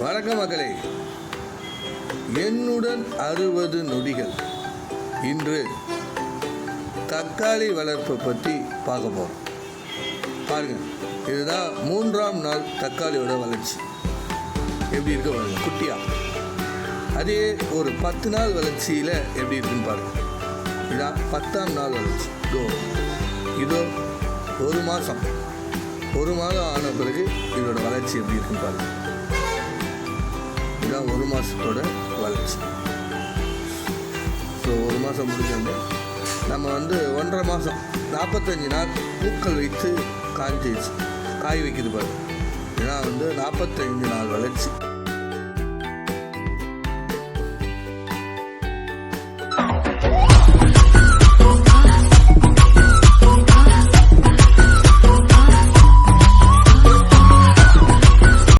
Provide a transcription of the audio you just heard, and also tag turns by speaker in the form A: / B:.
A: வணக்கம் மக்களே, என்னுடன் 60 நொடிகள். இன்று தக்காளி வளர்ப்பை பற்றி பார்க்க போகிறோம். பாருங்கள், இதுதான் 3ஆம் நாள் தக்காளியோட வளர்ச்சி. எப்படி இருக்க பாருங்க, குட்டியா. அதே ஒரு 10 நாள் வளர்ச்சியில் எப்படி இருக்குன்னு பாருங்கள். இதான் 10ஆம் நாள் வளர்ச்சி. இதோ ஒரு மாதம் ஆன பிறகு இதோட வளர்ச்சி எப்படி இருக்குன்னு பாருங்கள். இதுதான் ஒரு மாதத்தோட வளர்ச்சி. ஸோ ஒரு மாதம் முடிஞ்சோடனே நம்ம 1.5 மாதம் 45 நாள் பூக்கள் வைத்து காய் வைக்குது பாருங்கள். இதுதான் 45 நாள் வளர்ச்சி.